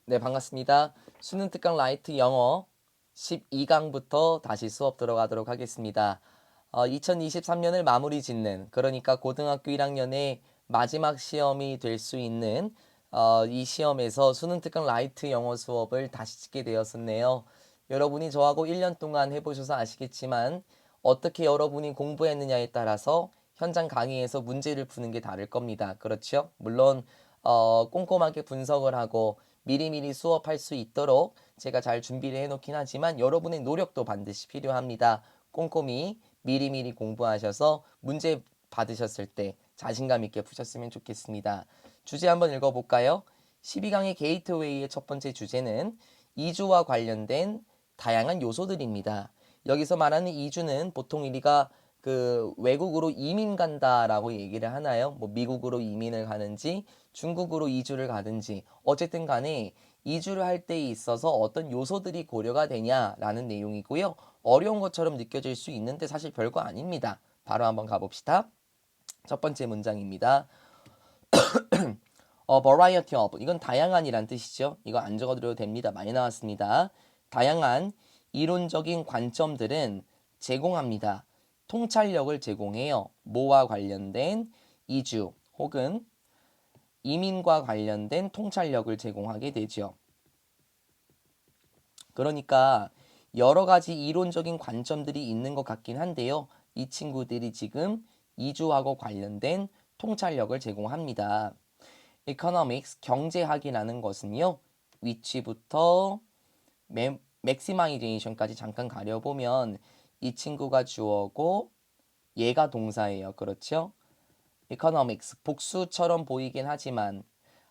네, 반갑습니다. 수능 특강 라이트 영어 12강부터 다시 수업 들어가도록 하겠습니다. 2023년을 마무리 짓는, 그러니까 고등학교 1학년의 마지막 시험이 될 수 있는 이 시험에서 수능 특강 라이트 영어 수업을 다시 찍게 되었었네요. 여러분이 저하고 1년 동안 해보셔서 아시겠지만 어떻게 여러분이 공부했느냐에 따라서 현장 강의에서 문제를 푸는 게 다를 겁니다. 그렇죠? 물론 꼼꼼하게 분석을 하고 미리미리 수업할 수 있도록 제가 잘 준비를 해놓긴 하지만 여러분의 노력도 반드시 필요합니다. 꼼꼼히 미리미리 공부하셔서 문제 받으셨을 때 자신감 있게 푸셨으면 좋겠습니다. 주제 한번 읽어볼까요? 12강의 게이트웨이의 첫 번째 주제는 이주와 관련된 다양한 요소들입니다. 여기서 말하는 이주는 보통 우리가 그 외국으로 이민 간다라고 얘기를 하나요? 뭐 미국으로 이민을 가는지 중국으로 이주를 가든지 어쨌든 간에 이주를 할 때 있어서 어떤 요소들이 고려가 되냐라는 내용이고요. 어려운 것처럼 느껴질 수 있는데 사실 별거 아닙니다. 바로 한번 가봅시다. 첫 번째 문장입니다. variety of 이건 다양한이란 뜻이죠. 이거 안 적어드려도 됩니다. 많이 나왔습니다. 다양한 이론적인 관점들은 제공합니다. 통찰력을 제공해요. 뭐와 관련된 이주 혹은 이민과 관련된 통찰력을 제공하게 되죠. 그러니까 여러 가지 이론적인 관점들이 있는 것 같긴 한데요. 이 친구들이 지금 이주하고 관련된 통찰력을 제공합니다. economics, 경제학이라는 것은요. 위치부터 maximization까지 잠깐 가려보면 이 친구가 주어고 얘가 동사예요. 그렇죠? economics, 복수처럼 보이긴 하지만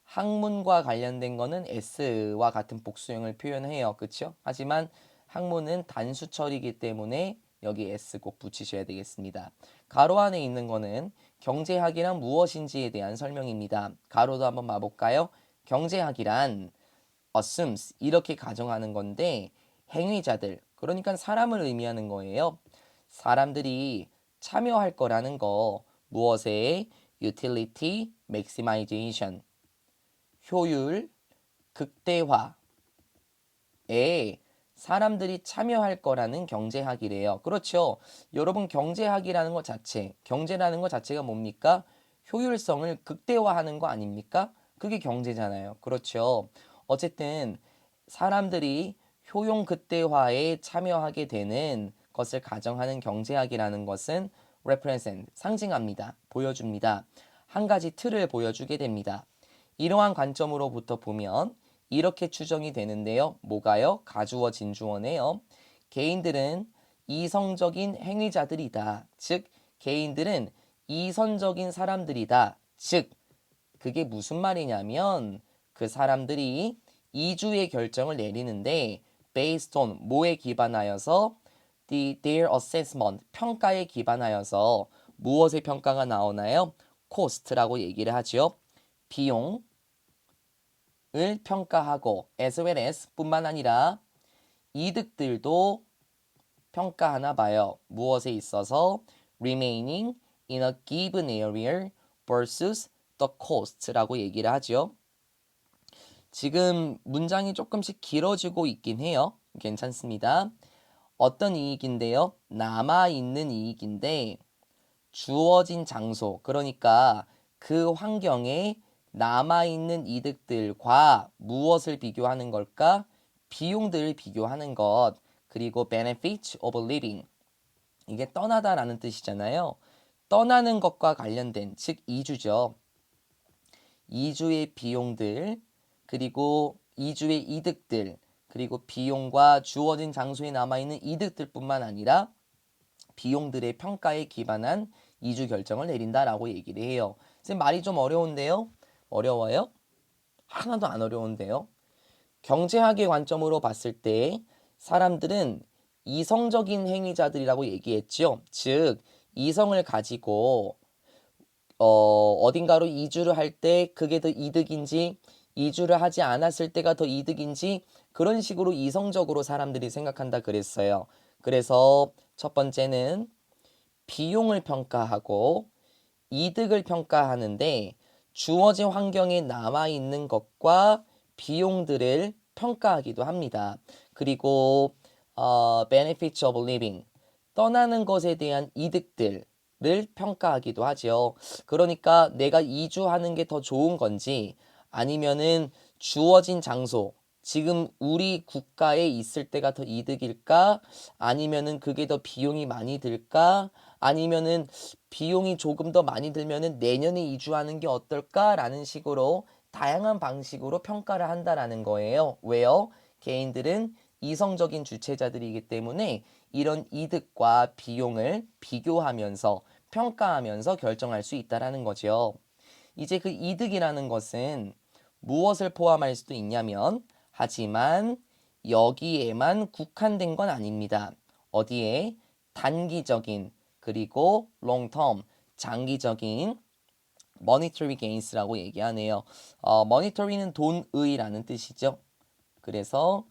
학문과 관련된 거는 s와 같은 복수형을 표현해요. 그렇죠? 하지만 학문은 단수철이기 때문에 여기 s 꼭 붙이셔야 되겠습니다. 가로 안에 있는 거는 경제학이란 무엇인지에 대한 설명입니다. 가로도 한번 봐볼까요? 경제학이란 assumes 이렇게 가정하는 건데 행위자들, 그러니까 사람을 의미하는 거예요. 사람들이 참여할 거라는 거, 무엇에? utility maximization, 효율 극대화에 사람들이 참여할 거라는 경제학이래요. 그렇죠. 여러분 경제학이라는 것 자체, 경제라는 것 자체가 뭡니까? 효율성을 극대화하는 거 아닙니까? 그게 경제잖아요. 그렇죠. 어쨌든 사람들이 효용 극대화에 참여하게 되는 것을 가정하는 경제학이라는 것은 represent, 상징합니다. 보여줍니다. 한 가지 틀을 보여주게 됩니다. 이러한 관점으로부터 보면 이렇게 추정이 되는데요. 뭐가요? 가주어 진주어네요. 개인들은 이성적인 행위자들이다. 즉 개인들은 이성적인 사람들이다. 즉 그게 무슨 말이냐면 그 사람들이 이주의 결정을 내리는데 based on 뭐에 기반하여서 their assessment 평가에 기반하여서 무엇의 평가가 나오나요? cost라고 얘기를 하죠. 비용을 평가하고 as well as 뿐만 아니라 이득들도 평가하나 봐요. 무엇에 있어서 remaining in a given area versus the cost라고 얘기를 하죠. 지금 문장이 조금씩 길어지고 있긴 해요. 괜찮습니다. 어떤 이익인데요? 남아있는 이익인데 주어진 장소, 그러니까 그 환경에 남아있는 이득들과 무엇을 비교하는 걸까? 비용들을 비교하는 것, 그리고 benefits of living. 이게 떠나다라는 뜻이잖아요. 떠나는 것과 관련된, 즉 이주죠. 이주의 비용들, 그리고 이주의 이득들, 그리고 비용과 주어진 장소에 남아있는 이득들뿐만 아니라 비용들의 평가에 기반한 이주 결정을 내린다라고 얘기를 해요. 선생님 말이 좀 어려운데요? 어려워요? 하나도 안 어려운데요? 경제학의 관점으로 봤을 때 사람들은 이성적인 행위자들이라고 얘기했죠. 즉 이성을 가지고 어딘가로 이주를 할 때 그게 더 이득인지 이주를 하지 않았을 때가 더 이득인지 그런 식으로 이성적으로 사람들이 생각한다 그랬어요. 그래서 첫 번째는 비용을 평가하고 이득을 평가하는데 주어진 환경에 남아있는 것과 비용들을 평가하기도 합니다. 그리고 benefits of living, 떠나는 것에 대한 이득들을 평가하기도 하죠. 그러니까 내가 이주하는 게 더 좋은 건지 아니면은 주어진 장소, 지금 우리 국가에 있을 때가 더 이득일까? 아니면은 그게 더 비용이 많이 들까? 아니면은 비용이 조금 더 많이 들면은 내년에 이주하는 게 어떨까라는 식으로 다양한 방식으로 평가를 한다라는 거예요. 왜요? 개인들은 이성적인 주체자들이기 때문에 이런 이득과 비용을 비교하면서 평가하면서 결정할 수 있다라는 거죠. 이제 그 이득이라는 것은 무엇을 포함할 수도 있냐면, 하지만 여기에만 국한된 건 아닙니다. 어디에? 단기적인, 그리고 long term, 장기적인 monetary gains라고 얘기하네요. monetary는 돈의라는 뜻이죠. 그래서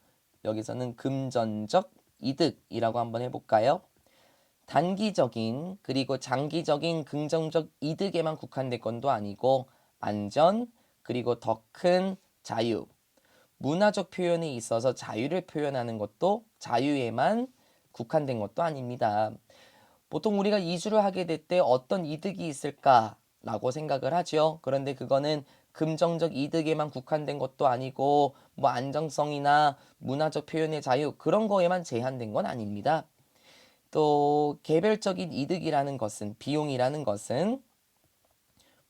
여기서는 금전적 이득이라고 한번 해볼까요? 단기적인 그리고 장기적인 긍정적 이득에만 국한된 건도 아니고 안전 그리고 더 큰 자유, 문화적 표현에 있어서 자유를 표현하는 것도 자유에만 국한된 것도 아닙니다. 보통 우리가 이주를 하게 될 때 어떤 이득이 있을까라고 생각을 하죠. 그런데 그거는 금전적 이득에만 국한된 것도 아니고 뭐 안정성이나 문화적 표현의 자유 그런 거에만 제한된 건 아닙니다. 또 개별적인 이득이라는 것은 비용이라는 것은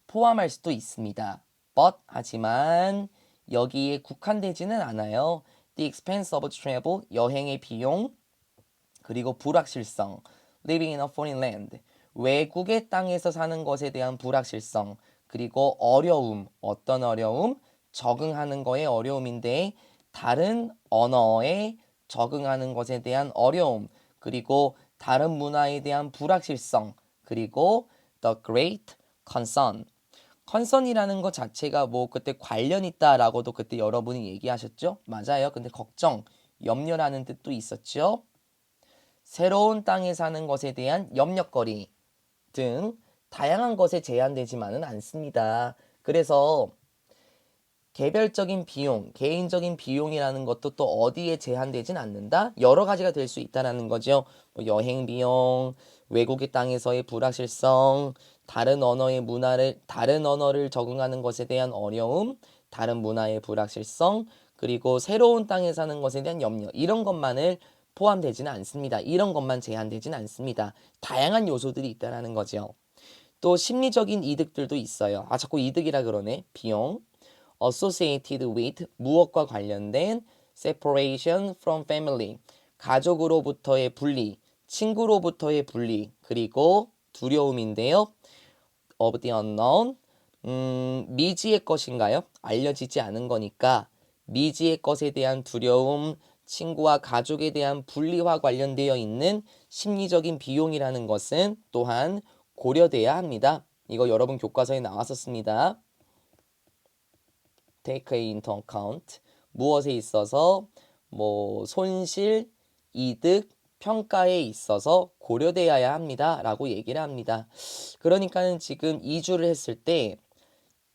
포함할 수도 있습니다. 하지만 여기에 국한되지는 않아요. The expense of travel, 여행의 비용, 그리고 불확실성, living in a foreign land, 외국의 땅에서 사는 것에 대한 불확실성, 그리고 어려움, 어떤 어려움? 적응하는 거에 어려움인데 다른 언어에 적응하는 것에 대한 어려움, 그리고 다른 문화에 대한 불확실성, 그리고 the great concern. concern이라는 것 자체가 뭐 그때 관련 있다라고도 그때 여러분이 얘기하셨죠? 맞아요. 근데 걱정, 염려라는 뜻도 있었죠. 새로운 땅에 사는 것에 대한 염려거리 등 다양한 것에 제한되지만은 않습니다. 그래서 개별적인 비용, 개인적인 비용이라는 것도 또 어디에 제한되진 않는다? 여러 가지가 될 수 있다라는 거죠. 뭐 여행 비용, 외국의 땅에서의 불확실성, 다른 언어를 적응하는 것에 대한 어려움, 다른 문화의 불확실성, 그리고 새로운 땅에 사는 것에 대한 염려, 이런 것만을 포함되지는 않습니다. 이런 것만 제한되지는 않습니다. 다양한 요소들이 있다라는 거죠. 또 심리적인 이득들도 있어요. 자꾸 이득이라 그러네. 비용. associated with, 무엇과 관련된 separation from family, 가족으로부터의 분리, 친구로부터의 분리, 그리고 두려움인데요. of the unknown, 미지의 것인가요? 알려지지 않은 거니까 미지의 것에 대한 두려움, 친구와 가족에 대한 분리와 관련되어 있는 심리적인 비용이라는 것은 또한 고려돼야 합니다. 이거 여러분 교과서에 나왔었습니다. take into account, 무엇에 있어서 뭐 손실, 이득, 평가에 있어서 고려되어야 합니다. 라고 얘기를 합니다. 그러니까는 지금 이주를 했을 때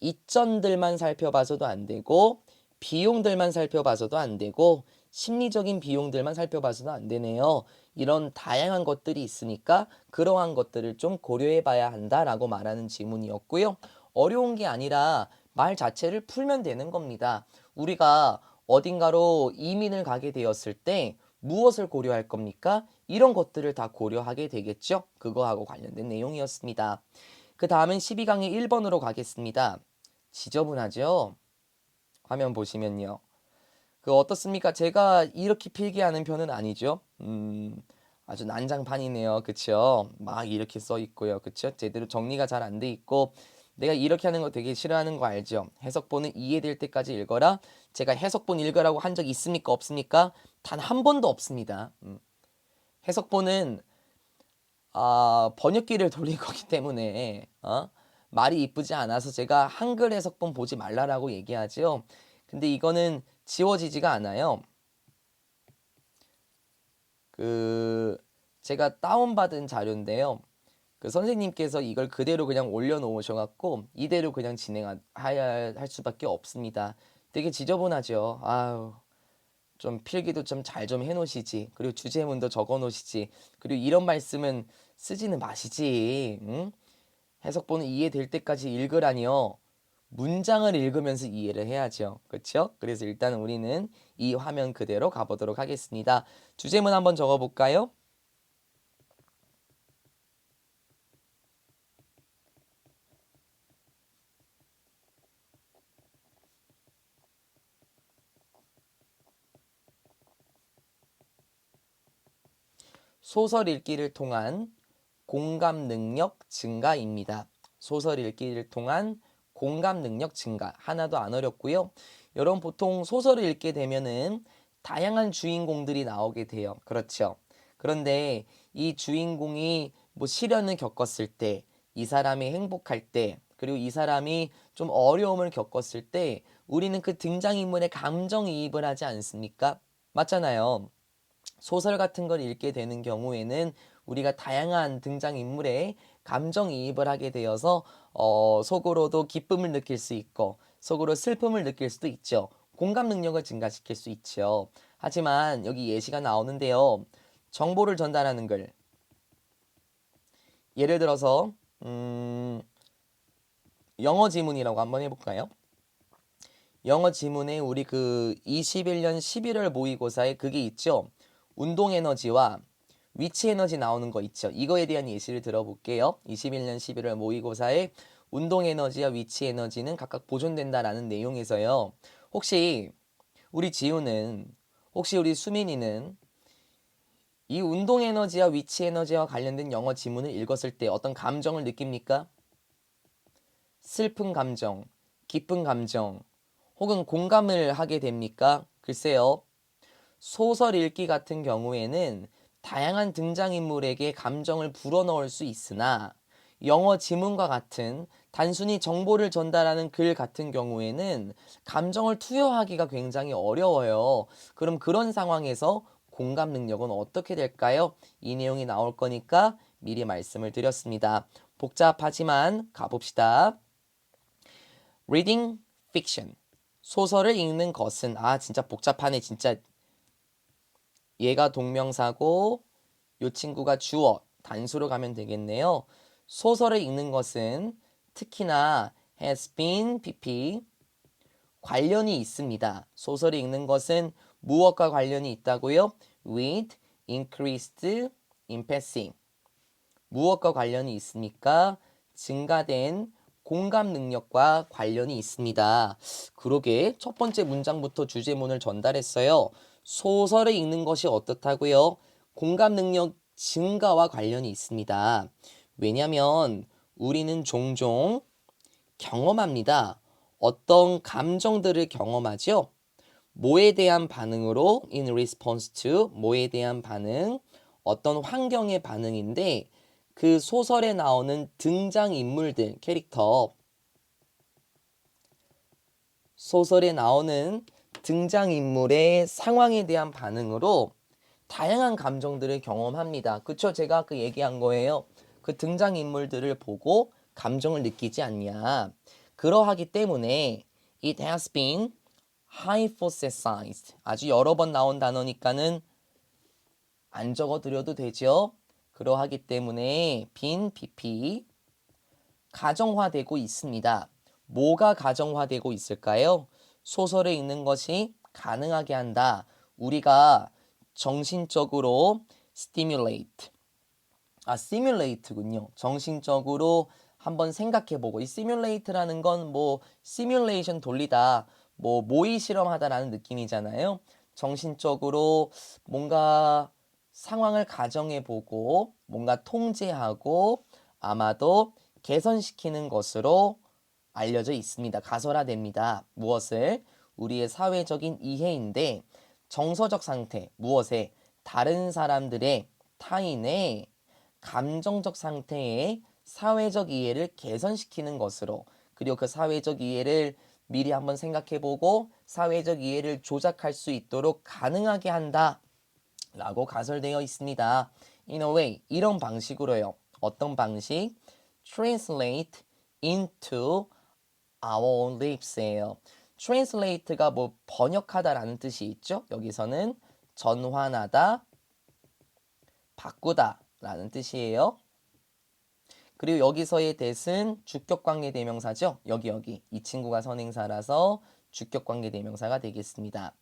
이점들만 살펴봐서도 안 되고 비용들만 살펴봐서도 안 되고 심리적인 비용들만 살펴봐서도 안 되네요. 이런 다양한 것들이 있으니까 그러한 것들을 좀 고려해 봐야 한다라고 말하는 지문이었고요. 어려운 게 아니라 말 자체를 풀면 되는 겁니다. 우리가 어딘가로 이민을 가게 되었을 때 무엇을 고려할 겁니까? 이런 것들을 다 고려하게 되겠죠. 그거하고 관련된 내용이었습니다. 그 다음은 12강의 1번으로 가겠습니다. 지저분하죠? 화면 보시면요. 어떻습니까? 제가 이렇게 필기하는 편은 아니죠. 아주 난장판이네요. 그쵸? 막 이렇게 써 있고요. 그쵸? 제대로 정리가 잘 안 돼 있고 내가 이렇게 하는 거 되게 싫어하는 거 알죠? 해석본은 이해될 때까지 읽어라. 제가 해석본 읽으라고 한 적 있습니까? 없습니까? 단 한 번도 없습니다. 해석본은 번역기를 돌린 거기 때문에 말이 이쁘지 않아서 제가 한글 해석본 보지 말라라고 얘기하죠. 근데 이거는 지워지지가 않아요. 제가 다운받은 자료인데요. 선생님께서 이걸 그대로 그냥 올려놓으셔갖고 이대로 그냥 진행해야 할 수밖에 없습니다. 되게 지저분하죠. 아유, 좀 필기도 좀 잘 좀 해놓으시지. 그리고 주제문도 적어놓으시지. 그리고 이런 말씀은 쓰지는 마시지. 응? 해석본은 이해될 때까지 읽으라니요. 문장을 읽으면서 이해를 해야죠. 그렇죠? 그래서 일단 우리는 이 화면 그대로 가보도록 하겠습니다. 주제문 한번 적어볼까요? 소설 읽기를 통한 공감 능력 증가입니다. 소설 읽기를 통한 공감 능력 증가. 하나도 안 어렵고요. 여러분 보통 소설을 읽게 되면은 다양한 주인공들이 나오게 돼요. 그렇죠. 그런데 이 주인공이 뭐 시련을 겪었을 때, 이 사람이 행복할 때, 그리고 이 사람이 좀 어려움을 겪었을 때 우리는 그 등장인물의 감정이입을 하지 않습니까? 맞잖아요. 소설 같은 걸 읽게 되는 경우에는 우리가 다양한 등장인물에 감정이입을 하게 되어서 속으로도 기쁨을 느낄 수 있고 속으로 슬픔을 느낄 수도 있죠. 공감 능력을 증가시킬 수 있죠. 하지만 여기 예시가 나오는데요. 정보를 전달하는 글. 예를 들어서 영어 지문이라고 한번 해볼까요? 영어 지문에 우리 그 21년 11월 모의고사에 그게 있죠. 운동 에너지와 위치 에너지 나오는 거 있죠. 이거에 대한 예시를 들어볼게요. 21년 11월 모의고사에 운동 에너지와 위치 에너지는 각각 보존된다라는 내용에서요. 혹시 우리 지우는, 혹시 우리 수민이는 이 운동 에너지와 위치 에너지와 관련된 영어 지문을 읽었을 때 어떤 감정을 느낍니까? 슬픈 감정, 기쁜 감정, 혹은 공감을 하게 됩니까? 글쎄요. 소설 읽기 같은 경우에는 다양한 등장인물에게 감정을 불어넣을 수 있으나 영어 지문과 같은 단순히 정보를 전달하는 글 같은 경우에는 감정을 투여하기가 굉장히 어려워요. 그럼 그런 상황에서 공감 능력은 어떻게 될까요? 이 내용이 나올 거니까 미리 말씀을 드렸습니다. 복잡하지만 가봅시다. Reading fiction. 소설을 읽는 것은 진짜 복잡하네. 진짜 얘가 동명사고 요 친구가 주어 단수로 가면 되겠네요. 소설을 읽는 것은 특히나 has been pp 관련이 있습니다. 소설을 읽는 것은 무엇과 관련이 있다고요? with increased empathy. 무엇과 관련이 있습니까? 증가된 공감 능력과 관련이 있습니다. 그러게 첫 번째 문장부터 주제문을 전달했어요. 소설을 읽는 것이 어떻다고요? 공감 능력 증가와 관련이 있습니다. 왜냐하면 우리는 종종 경험합니다. 어떤 감정들을 경험하죠? 뭐에 대한 반응으로 in response to 뭐에 대한 반응, 어떤 환경의 반응인데 그 소설에 나오는 등장인물들, 캐릭터, 소설에 나오는 등장인물의 상황에 대한 반응으로 다양한 감정들을 경험합니다. 그쵸? 제가 아까 얘기한 거예요. 그 등장인물들을 보고 감정을 느끼지 않냐. 그러하기 때문에 it has been hypothesized. 아주 여러 번 나온 단어니까는 안 적어드려도 되죠. 그러하기 때문에 빈 PP 가정화되고 있습니다. 뭐가 가정화되고 있을까요? 소설을 읽는 것이 가능하게 한다. 우리가 정신적으로 stimulate. simulate군요. 정신적으로 한번 생각해보고 이 simulate라는 건 뭐 시뮬레이션 돌리다, 뭐 모의 실험하다라는 느낌이잖아요. 정신적으로 뭔가 상황을 가정해보고 뭔가 통제하고 아마도 개선시키는 것으로 알려져 있습니다. 가설화됩니다. 무엇을? 우리의 사회적인 이해인데 정서적 상태, 무엇에? 다른 사람들의 타인의 감정적 상태의 사회적 이해를 개선시키는 것으로 그리고 그 사회적 이해를 미리 한번 생각해보고 사회적 이해를 조작할 수 있도록 가능하게 한다 라고 가설되어 있습니다. In a way, 이런 방식으로요. 어떤 방식? Translate into our own lives예요. translate가 뭐 번역하다라는 뜻이 있죠. 여기서는 전환하다, 바꾸다라는 뜻이에요. 그리고 여기서의 that은 주격관계 대명사죠. 여기 이 친구가 선행사라서 주격관계 대명사가 되겠습니다.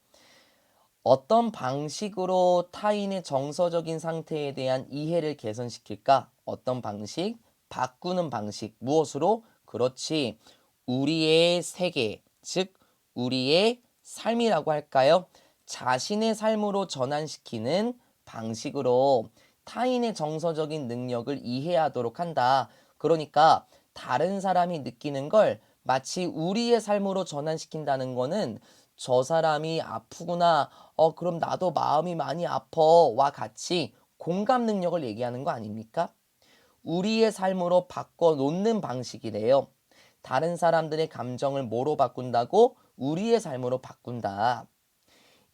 어떤 방식으로 타인의 정서적인 상태에 대한 이해를 개선시킬까? 어떤 방식? 바꾸는 방식. 무엇으로? 그렇지. 우리의 세계, 즉 우리의 삶이라고 할까요? 자신의 삶으로 전환시키는 방식으로 타인의 정서적인 능력을 이해하도록 한다. 그러니까 다른 사람이 느끼는 걸 마치 우리의 삶으로 전환시킨다는 거는 저 사람이 아프구나. 그럼 나도 마음이 많이 아파와 같이 공감 능력을 얘기하는 거 아닙니까? 우리의 삶으로 바꿔놓는 방식이래요. 다른 사람들의 감정을 뭐로 바꾼다고? 우리의 삶으로 바꾼다.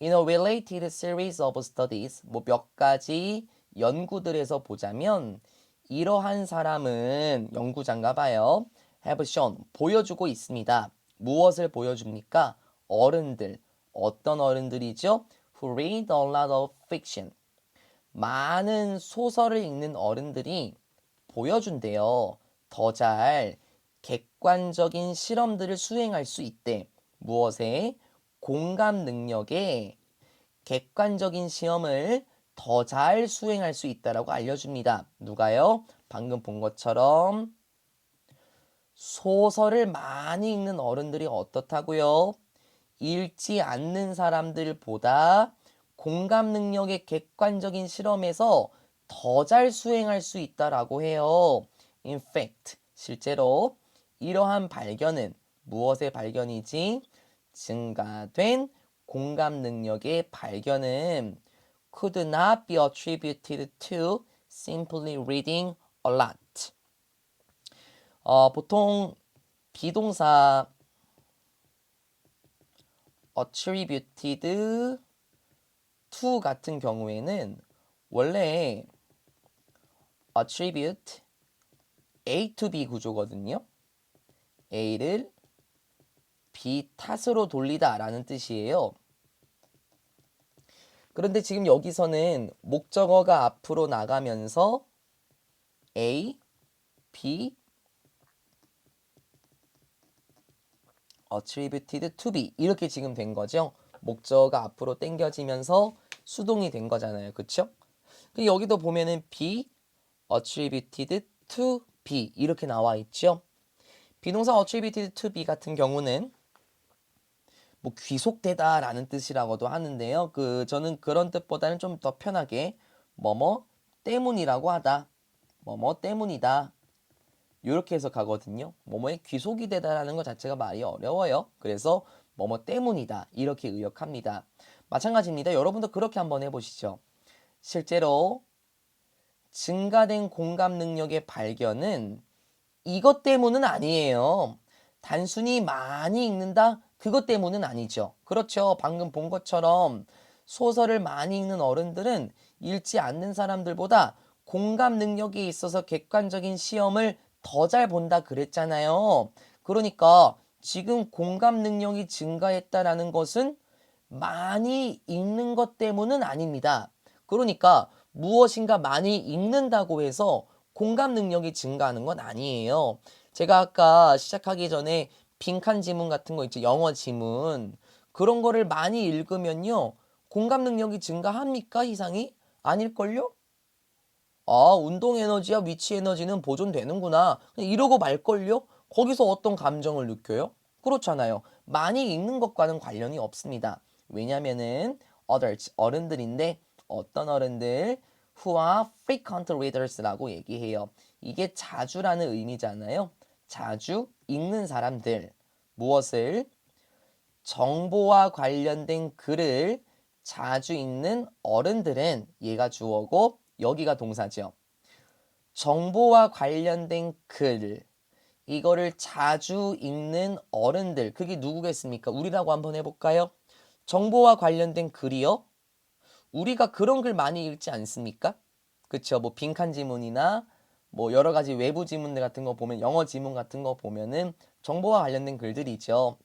In a related series of studies, 뭐 몇 가지 연구들에서 보자면 이러한 사람은 연구자인가 봐요. have shown, 보여주고 있습니다. 무엇을 보여줍니까? 어른들. 어떤 어른들이죠? Who read a lot of fiction. 많은 소설을 읽는 어른들이 보여준대요. 더 잘 객관적인 실험들을 수행할 수 있대. 무엇에? 공감 능력에 객관적인 시험을 더 잘 수행할 수 있다라고 알려줍니다. 누가요? 방금 본 것처럼 소설을 많이 읽는 어른들이 어떻다고요? 읽지 않는 사람들보다 공감 능력의 객관적인 실험에서 더 잘 수행할 수 있다라고 해요. In fact, 실제로 이러한 발견은 무엇의 발견이지? 증가된 공감 능력의 발견은 could not be attributed to simply reading a lot. 보통 비동사 attributed to 같은 경우에는 원래 attribute A to B 구조거든요. A를 B 탓으로 돌리다 라는 뜻이에요. 그런데 지금 여기서는 목적어가 앞으로 나가면서 A, B, attributed to be 이렇게 지금 된 거죠. 목적어가 앞으로 당겨지면서 수동이 된 거잖아요. 그쵸? 여기도 보면은 be attributed to be 이렇게 나와 있죠. 비동사 attributed to be 같은 경우는 뭐 귀속되다 라는 뜻이라고도 하는데요. 저는 그런 뜻보다는 좀 더 편하게 뭐뭐 때문이라고 하다. 뭐뭐 때문이다. 이렇게 해석하거든요. 뭐뭐에 귀속이 되다라는 것 자체가 말이 어려워요. 그래서 뭐뭐 때문이다. 이렇게 의역합니다. 마찬가지입니다. 여러분도 그렇게 한번 해보시죠. 실제로 증가된 공감 능력의 발견은 이것 때문은 아니에요. 단순히 많이 읽는다? 그것 때문은 아니죠. 그렇죠. 방금 본 것처럼 소설을 많이 읽는 어른들은 읽지 않는 사람들보다 공감 능력이 있어서 객관적인 시험을 더 잘 본다 그랬잖아요. 그러니까 지금 공감 능력이 증가했다라는 것은 많이 읽는 것 때문은 아닙니다. 그러니까 무엇인가 많이 읽는다고 해서 공감 능력이 증가하는 건 아니에요. 제가 아까 시작하기 전에 빈칸 지문 같은 거 있죠. 영어 지문. 그런 거를 많이 읽으면요. 공감 능력이 증가합니까? 이상이? 아닐걸요? 운동 에너지와 위치 에너지는 보존되는구나. 이러고 말걸요? 거기서 어떤 감정을 느껴요? 그렇잖아요. 많이 읽는 것과는 관련이 없습니다. 왜냐면은 adults, 어른들인데 어떤 어른들? who are frequent readers라고 얘기해요. 이게 자주라는 의미잖아요. 자주 읽는 사람들. 무엇을? 정보와 관련된 글을 자주 읽는 어른들은 얘가 주어고 여기가 동사죠. 정보와 관련된 글, 이거를 자주 읽는 어른들, 그게 누구겠습니까? 우리라고 한번 해볼까요? 정보와 관련된 글이요? 우리가 그런 글 많이 읽지 않습니까? 그쵸? 뭐 빈칸 지문이나 뭐 여러 가지 외부 지문들 같은 거 보면 영어 지문 같은 거 보면은 정보와 관련된 글들이죠.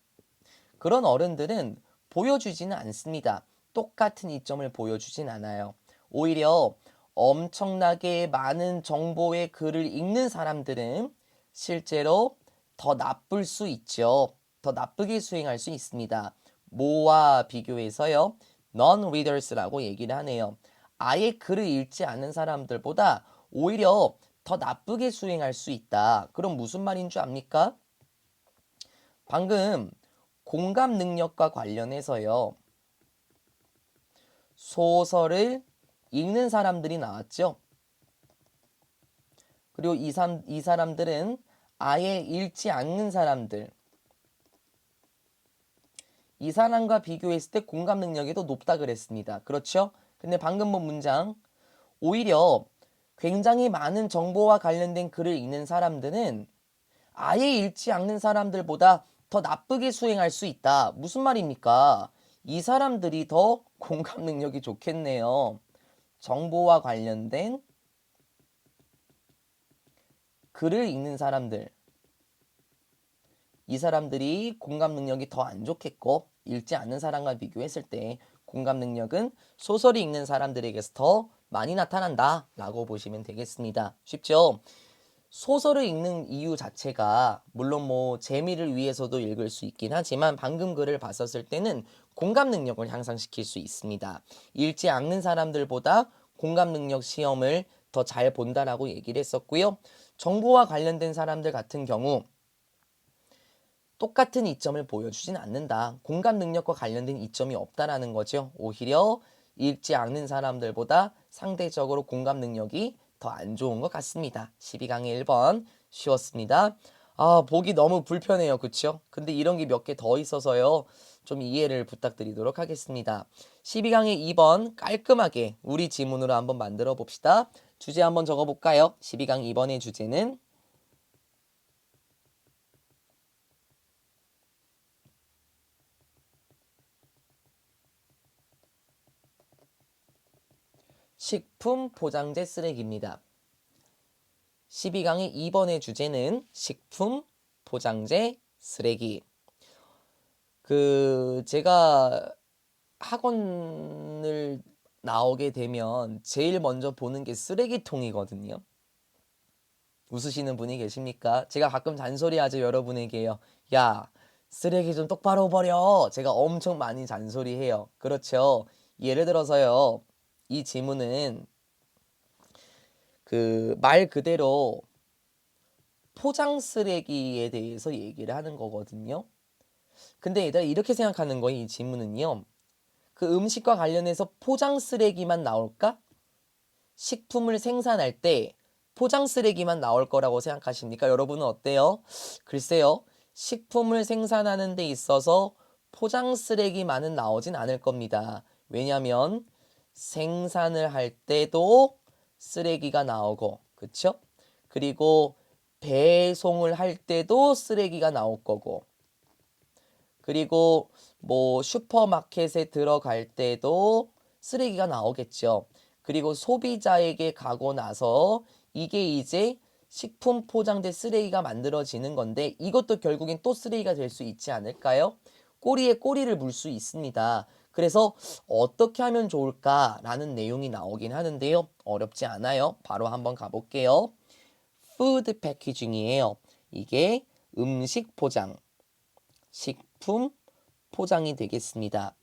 그런 어른들은 보여주지는 않습니다. 똑같은 이점을 보여주진 않아요. 오히려 엄청나게 많은 정보의 글을 읽는 사람들은 실제로 더 나쁠 수 있죠. 더 나쁘게 수행할 수 있습니다. 뭐와 비교해서요? non-readers라고 얘기를 하네요. 아예 글을 읽지 않는 사람들보다 오히려 더 나쁘게 수행할 수 있다. 그럼 무슨 말인 줄 압니까? 방금 공감 능력과 관련해서요. 소설을 읽는 사람들이 나왔죠. 그리고 이 사람들은 아예 읽지 않는 사람들. 이 사람과 비교했을 때 공감 능력이 더 높다 그랬습니다. 그렇죠? 근데 방금 본 문장 오히려 굉장히 많은 정보와 관련된 글을 읽는 사람들은 아예 읽지 않는 사람들보다 더 나쁘게 수행할 수 있다. 무슨 말입니까? 이 사람들이 더 공감 능력이 좋겠네요. 정보와 관련된 글을 읽는 사람들. 이 사람들이 공감 능력이 더 안 좋겠고 읽지 않는 사람과 비교했을 때 공감 능력은 소설을 읽는 사람들에게서 더 많이 나타난다 라고 보시면 되겠습니다. 쉽죠? 소설을 읽는 이유 자체가 물론 뭐 재미를 위해서도 읽을 수 있긴 하지만 방금 글을 봤었을 때는 공감 능력을 향상시킬 수 있습니다. 읽지 않는 사람들보다 공감 능력 시험을 더 잘 본다라고 얘기를 했었고요. 정보와 관련된 사람들 같은 경우 똑같은 이점을 보여주진 않는다. 공감 능력과 관련된 이점이 없다라는 거죠. 오히려 읽지 않는 사람들보다 상대적으로 공감 능력이 더 안 좋은 것 같습니다. 12강의 1번 쉬웠습니다. 보기 너무 불편해요. 그쵸? 근데 이런 게 몇 개 더 있어서요. 좀 이해를 부탁드리도록 하겠습니다. 12강의 2번 깔끔하게 우리 지문으로 한번 만들어 봅시다. 주제 한번 적어볼까요? 12강 2번의 주제는 식품 포장재 쓰레기입니다. 12강의 2번의 주제는 식품 포장재 쓰레기. 제가 학원을 나오게 되면 제일 먼저 보는 게 쓰레기통이거든요. 웃으시는 분이 계십니까? 제가 가끔 잔소리하죠, 여러분에게요. 야, 쓰레기 좀 똑바로 버려. 제가 엄청 많이 잔소리해요. 그렇죠. 예를 들어서요. 이 지문은 말 그대로 포장 쓰레기에 대해서 얘기를 하는 거거든요. 근데 얘들아 이렇게 생각하는 거예요. 이 지문은요. 그 음식과 관련해서 포장 쓰레기만 나올까? 식품을 생산할 때 포장 쓰레기만 나올 거라고 생각하십니까? 여러분은 어때요? 글쎄요. 식품을 생산하는 데 있어서 포장 쓰레기만은 나오진 않을 겁니다. 왜냐면 생산을 할 때도 쓰레기가 나오고, 그쵸? 그리고 배송을 할 때도 쓰레기가 나올 거고, 그리고 뭐 슈퍼마켓에 들어갈 때도 쓰레기가 나오겠죠. 그리고 소비자에게 가고 나서 이게 이제 식품 포장재 쓰레기가 만들어지는 건데 이것도 결국엔 또 쓰레기가 될 수 있지 않을까요? 꼬리에 꼬리를 물 수 있습니다. 그래서 어떻게 하면 좋을까라는 내용이 나오긴 하는데요. 어렵지 않아요. 바로 한번 가볼게요. 푸드 패키징이에요. 이게 음식 포장, 식품 포장이 되겠습니다.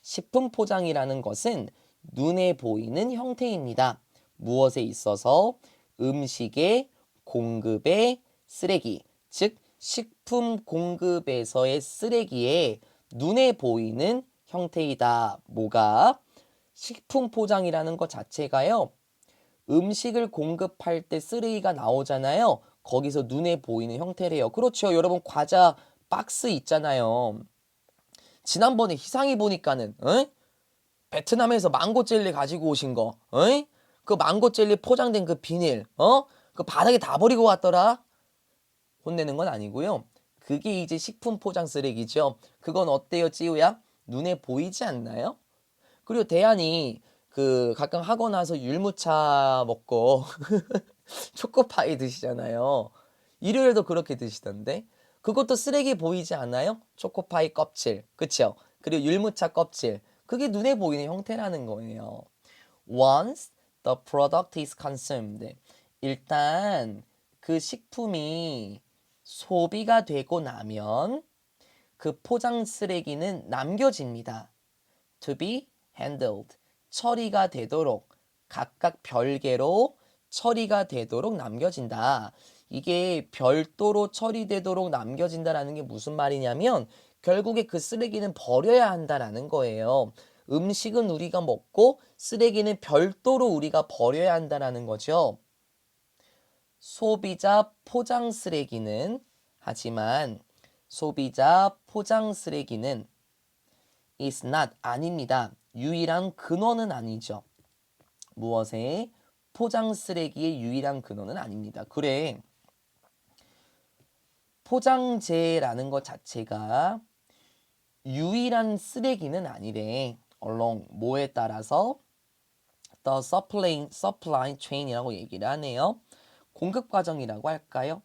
식품 포장이라는 것은 눈에 보이는 형태입니다. 무엇에 있어서 음식의 공급의 쓰레기, 즉 식품 공급에서의 쓰레기에 눈에 보이는 형태이다. 뭐가? 식품 포장이라는 것 자체가요. 음식을 공급할 때 쓰레기가 나오잖아요. 거기서 눈에 보이는 형태래요. 그렇죠. 여러분 과자 박스 있잖아요. 지난번에 희상이 보니까는 베트남에서 망고 젤리 가지고 오신 거, 그 망고 젤리 포장된 그 비닐, 그 바닥에 다 버리고 왔더라. 혼내는 건 아니고요. 그게 이제 식품 포장 쓰레기죠. 그건 어때요, 찌우야? 눈에 보이지 않나요? 그리고 대안이 가끔 하고 나서 율무차 먹고 초코파이 드시잖아요. 일요일도 그렇게 드시던데. 그것도 쓰레기 보이지 않아요? 초코파이 껍질, 그쵸? 그리고 율무차 껍질, 그게 눈에 보이는 형태라는 거예요. Once the product is consumed, 일단 그 식품이 소비가 되고 나면 그 포장 쓰레기는 남겨집니다. To be handled, 처리가 되도록, 각각 별개로 처리가 되도록 남겨진다. 이게 별도로 처리되도록 남겨진다라는 게 무슨 말이냐면 결국에 그 쓰레기는 버려야 한다라는 거예요. 음식은 우리가 먹고 쓰레기는 별도로 우리가 버려야 한다라는 거죠. 소비자 포장 쓰레기는, 하지만 소비자 포장 쓰레기는 is not, 아닙니다. 유일한 근원은 아니죠. 무엇의? 포장 쓰레기의 유일한 근원은 아닙니다. 그래, 포장재라는 것 자체가 유일한 쓰레기는 아니래. 얼렁 뭐에 따라서? The supply chain이라고 얘기를 하네요. 공급 과정이라고 할까요?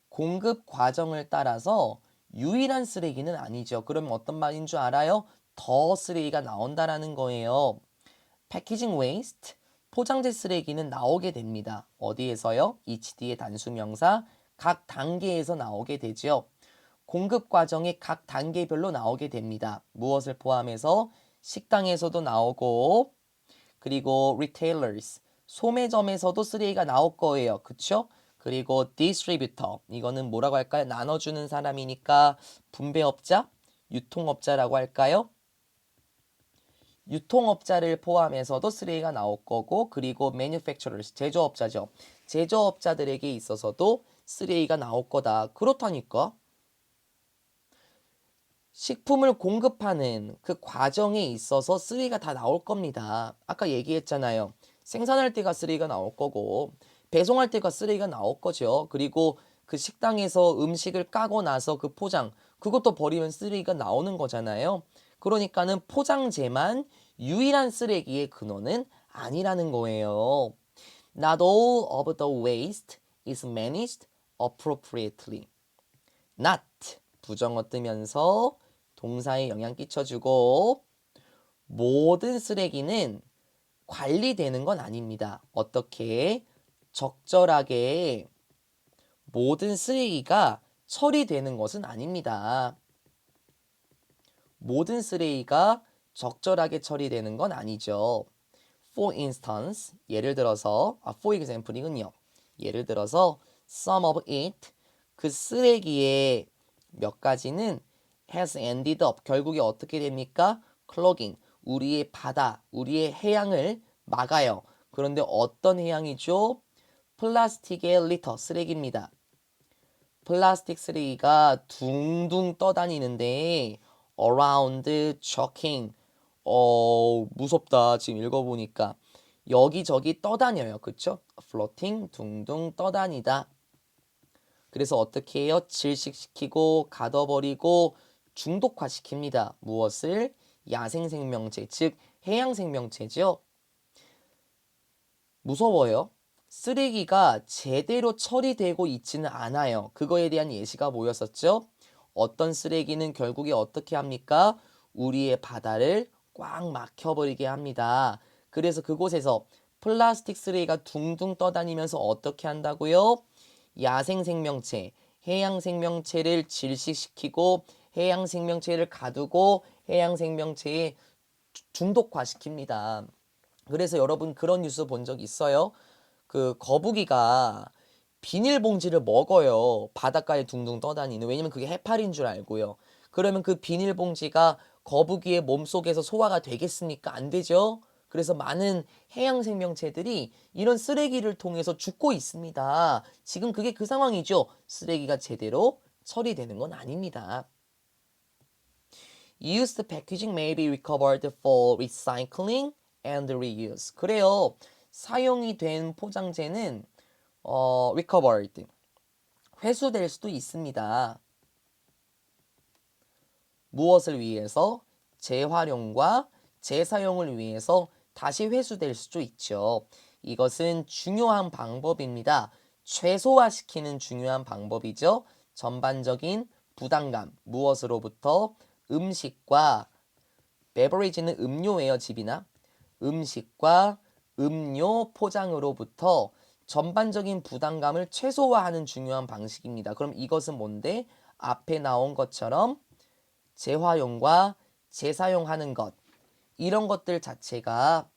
공급 과정을 따라서 유일한 쓰레기는 아니죠. 그러면 어떤 말인 줄 알아요? 더 쓰레기가 나온다라는 거예요. 패키징 웨이스트, 포장재 쓰레기는 나오게 됩니다. 어디에서요? HD의 단수명사 각 단계에서 나오게 되죠. 공급 과정의 각 단계별로 나오게 됩니다. 무엇을 포함해서? 식당에서도 나오고, 그리고 retailers, 소매점에서도 쓰레기가 나올 거예요. 그쵸? 그리고 distributor, 이거는 뭐라고 할까요? 나눠주는 사람이니까 분배업자, 유통업자라고 할까요? 유통업자를 포함해서도 쓰레기가 나올 거고, 그리고 manufacturers, 제조업자죠. 제조업자들에게 있어서도 쓰레기가 나올 거다. 그렇다니까. 식품을 공급하는 그 과정에 있어서 쓰레기가 다 나올 겁니다. 아까 얘기했잖아요. 생산할 때가 쓰레기가 나올 거고, 배송할 때가 쓰레기가 나올 거죠. 그리고 그 식당에서 음식을 까고 나서 그 포장, 그것도 버리면 쓰레기가 나오는 거잖아요. 그러니까는 포장재만 유일한 쓰레기의 근원은 아니라는 거예요. Not all of the waste is managed appropriately. Not, 부정어 뜨면서 동사에 영향 끼쳐주고, 모든 쓰레기는 관리되는 건 아닙니다. 어떻게? 적절하게 모든 쓰레기가 처리되는 것은 아닙니다. 모든 쓰레기가 적절하게 처리되는 건 아니죠. For instance, 예를 들어서, for example이군요. 예를 들어서 some of it, 그 쓰레기의 몇 가지는 has ended up, 결국에 어떻게 됩니까? clogging, 우리의 바다, 우리의 해양을 막아요. 그런데 어떤 해양이죠? 플라스틱의 리터, 쓰레기입니다. 플라스틱 쓰레기가 둥둥 떠다니는데 around choking, 무섭다. 지금 읽어보니까 여기저기 떠다녀요. 그쵸? floating, 둥둥 떠다니다. 그래서 어떻게 해요? 질식시키고 가둬버리고 중독화시킵니다. 무엇을? 야생생명체, 즉 해양생명체죠. 무서워요. 쓰레기가 제대로 처리되고 있지는 않아요. 그거에 대한 예시가 뭐였었죠? 어떤 쓰레기는 결국에 어떻게 합니까? 우리의 바다를 꽉 막혀버리게 합니다. 그래서 그곳에서 플라스틱 쓰레기가 둥둥 떠다니면서 어떻게 한다고요? 야생생명체, 해양생명체를 질식시키고 해양생명체를 가두고 해양생명체에 중독화시킵니다. 그래서 여러분 그런 뉴스 본 적 있어요? 그 거북이가 비닐봉지를 먹어요. 바닷가에 둥둥 떠다니는. 왜냐면 그게 해파리인 줄 알고요. 그러면 그 비닐봉지가 거북이의 몸속에서 소화가 되겠습니까? 안 되죠? 그래서 많은 해양 생명체들이 이런 쓰레기를 통해서 죽고 있습니다. 지금 그게 그 상황이죠. 쓰레기가 제대로 처리되는 건 아닙니다. Used packaging may be recovered for recycling and reuse. 그래요. 사용이 된 포장재는 recovered, 회수될 수도 있습니다. 무엇을 위해서? 재활용과 재사용을 위해서 다시 회수될 수도 있죠. 이것은 중요한 방법입니다. 최소화시키는 중요한 방법이죠. 전반적인 부담감, 무엇으로부터? 음식과, 베버리지는 음료예요, 집이나. 음식과 음료 포장으로부터 전반적인 부담감을 최소화하는 중요한 방식입니다. 그럼 이것은 뭔데? 앞에 나온 것처럼 재활용과 재사용하는 것, 이런 것들 자체가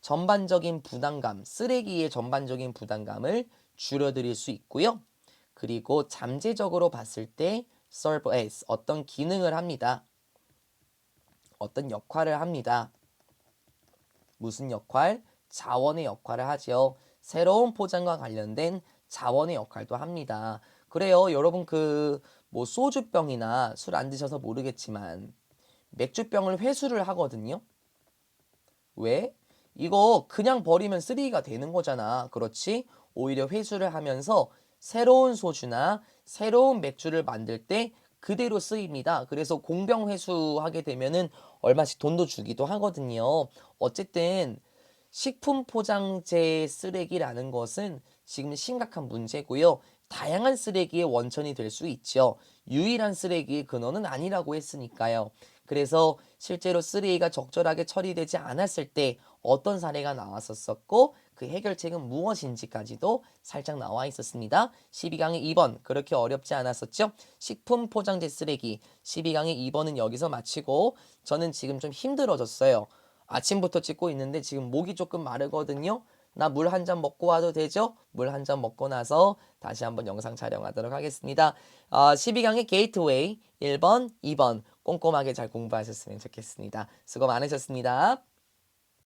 전반적인 부담감, 쓰레기의 전반적인 부담감을 줄여드릴 수 있고요. 그리고 잠재적으로 봤을 때 serve as, 어떤 기능을 합니다. 어떤 역할을 합니다. 무슨 역할? 자원의 역할을 하죠. 새로운 포장과 관련된 자원의 역할도 합니다. 그래요. 여러분 뭐 소주병이나 술 안 드셔서 모르겠지만 맥주병을 회수를 하거든요. 왜? 이거 그냥 버리면 쓰레기가 되는 거잖아. 그렇지? 오히려 회수를 하면서 새로운 소주나 새로운 맥주를 만들 때 그대로 쓰입니다. 그래서 공병 회수하게 되면은 얼마씩 돈도 주기도 하거든요. 어쨌든 식품 포장재 쓰레기라는 것은 지금 심각한 문제고요. 다양한 쓰레기의 원천이 될 수 있죠. 유일한 쓰레기의 근원은 아니라고 했으니까요. 그래서 실제로 쓰레기가 적절하게 처리되지 않았을 때 어떤 사례가 나왔었고 그 해결책은 무엇인지까지도 살짝 나와 있었습니다. 12강의 2번 그렇게 어렵지 않았었죠? 식품 포장재 쓰레기 12강의 2번은 여기서 마치고 저는 지금 좀 힘들어졌어요. 아침부터 찍고 있는데 지금 목이 조금 마르거든요. 나 물 한 잔 먹고 와도 되죠? 물 한 잔 먹고 나서 다시 한번 영상 촬영하도록 하겠습니다. 12강의 게이트웨이 1번, 2번 꼼꼼하게 잘 공부하셨으면 좋겠습니다. 수고 많으셨습니다.